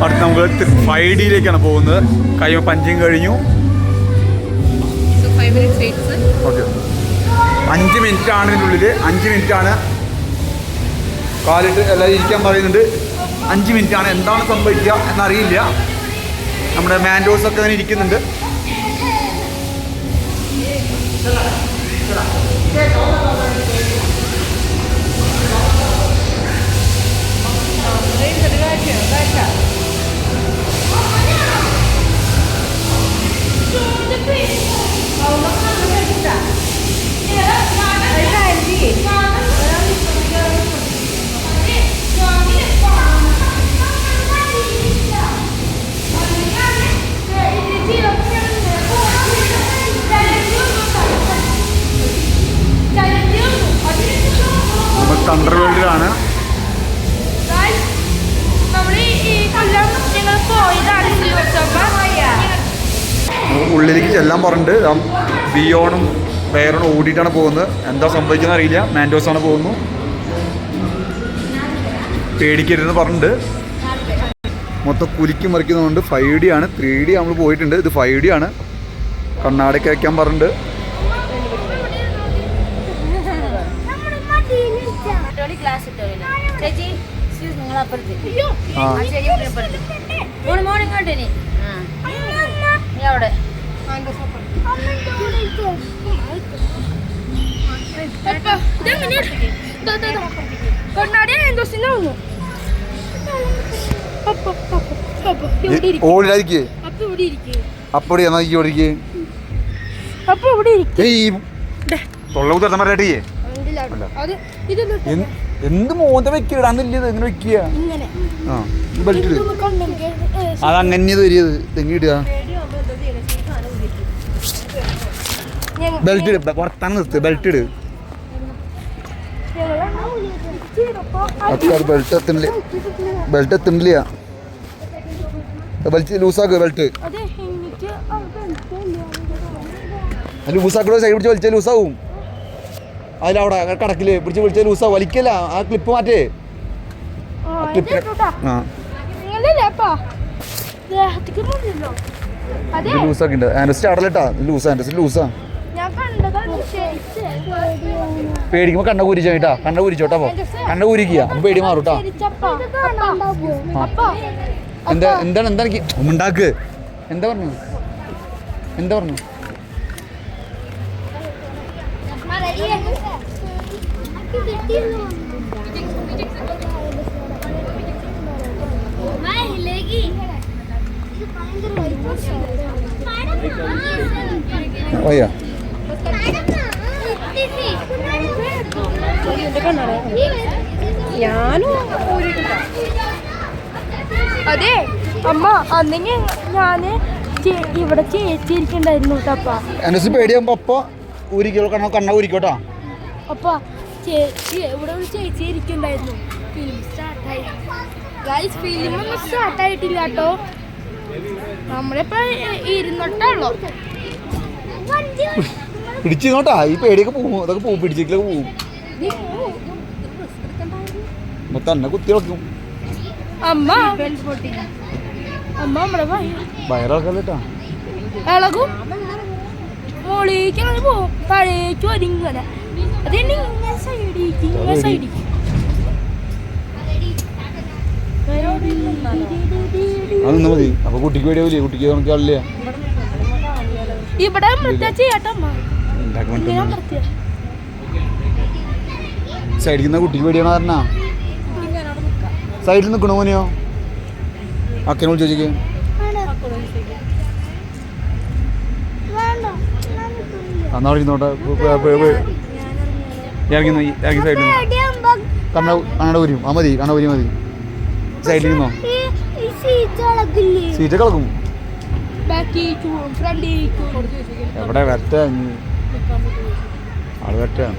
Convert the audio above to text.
അടുത്ത് നമുക്ക് 5Dയിലേക്കാണ് പോകുന്നത്. പഞ്ചിങ് കഴിഞ്ഞു. ഓക്കെ, 5 മിനിറ്റാണ് ഇതിനുള്ളിൽ. 5 മിനിറ്റാണ് കാലിട്ട് എല്ലാവരും ഇരിക്കാൻ പറയുന്നുണ്ട്. 5 മിനിറ്റാണ്. എന്താണ് സംഭവിക്കുക എന്നറിയില്ല. നമ്മുടെ മാൻഡോസൊക്കെ അങ്ങനെ ഇരിക്കുന്നുണ്ട്. തണ്ടർവേൾഡിലാണ്. ഉള്ളിലേക്ക് ചെല്ലാൻ പറഞ്ഞിട്ട് ബിയോണും ബെയറോണും ഓടിയിട്ടാണ് പോകുന്നത്. എന്താ സംഭവിക്കുന്നത് അറിയില്ല. മാൻഡോസാണ് പോകുന്നു. പേടിക്കരുതെന്ന് പറഞ്ഞിട്ടുണ്ട്. മൊത്തം കുലുക്കി മറിക്കുന്നതുകൊണ്ട് 5D ആണ്. 3D നമ്മൾ പോയിട്ടുണ്ട്. ഇത് 5D ആണ്. കണ്ണാടൊക്കെ വയ്ക്കാൻ പറഞ്ഞിട്ടുണ്ട്. ഓടിലായിരിക്കേ അപ്പടി എന്നാ ഈ ഓടിക്കേ തൊള്ളൂത്തേ എന്ത് മോന്ത വെക്കിടാന്നില്ല. എങ്ങനെ വെക്കുക? ആ ബെൽറ്റ് ഇട്. അതങ്ങനെ തരിയത് തെങ്ങിടുക. ബെൽറ്റ് ഇട്. പുറത്താണ് നിർത്ത്. ബെൽറ്റ് ഇട്. ബെൽറ്റ് എത്തുന്നില്ല. ബെൽറ്റ് എത്തുന്നില്ല. വലിച്ച് ലൂസാക്കുക. ബെൽറ്റ് ലൂസാക്കണോ? സൈഡ് പിടിച്ച് വലിച്ചാൽ ലൂസാവും. അതിലവിടെ കടക്കില് പിടിച്ച് വിളിച്ചാൽ ലൂസാവും. വലിക്കല്ല. ആ ക്ലിപ്പ് മാറ്റേ. ലൂസാക്കിണ്ട്. ആൻഡ്രസ്റ്റ് ആടലട്ടാ. ലൂസാ. ആൻഡ്രസ്റ്റ് ലൂസാ. പേടിക്കുമ്പോ കണ്ണ കുരിച്ചോ കേട്ടാ. കണ്ണ കുരിച്ചോട്ടാ. അപ്പൊ കണ്ണ കുരിക്കുക. അപ്പൊ പേടി മാറൂട്ടാ. എന്താണ് എനിക്ക് ഉണ്ടാക്ക്. എന്താ പറഞ്ഞു? ഓയ്യാ ഞാനും അതെ അമ്മ അന്നെങ്കിൽ ഞാന് ഇവിടെ ചേച്ചിരിക്കണ്ടായിരുന്നു പേടിയാകുമ്പോ അപ്പൊ ഊരിക്കോ. കണ്ണ ഊരിക്കോട്ടോ. അപ്പൊ ചേച്ചി ഇവിടെ ഒരു ചേച്ചി ഇരിക്കണ്ടായിരുന്നു. ഫിലിം സ്റ്റാർട്ടായി. ഗൈസ് ഫിലിമൊന്നും സ്റ്റാർട്ടായിട്ടില്ല കേട്ടോ. നമ്മളിപ്പോ ഇരുന്നിട്ടാണല്ലോ. പിടിച്ചോട്ടാ. ഈ പേടിയൊക്കെ പോകും. അതൊക്കെ പോകും. പിടിച്ചേക്കിലൊക്കെ പോകും. തന്നെ കുത്തി വെക്കും. അമ്മ നമ്മുടെ വയറിളക്കല്ലേട്ടാ. ഇളകും. മോളിലേക്ക് അങ്ങനെ പോകും. താഴേക്ക് വരും ഇങ്ങനെ. അതിങ്ങനെ സൈഡിലേക്ക് സൈഡിലേക്ക്. അതൊന്നും മതി. അപ്പൊ കുട്ടിക്ക് പേടിയാവില്ലേ? കുട്ടിക്ക് നോക്കിയാളില്ല. ഇവിടെ ചെയ്യാട്ടമ്മ. സൈഡിൽ നിന്ന് കുട്ടിക്ക് പേടിയാണോ പറഞ്ഞാ? സൈഡിൽ നിൽക്കണോ മോനെയോ? അക്കനോട് ചോദിക്കേ. എന്നാ ഇരുന്നോട്ടെ. ഇറങ്ങി സൈഡിൽ കണ്ണ ഊരും. ആ മതി. കണ്ണ ഊരി മതി. സൈഡിൽ നിന്നോ. സീറ്റ് കളക്കും. എവിടെ വെറ്റ ആള് വെറ്റാണ്.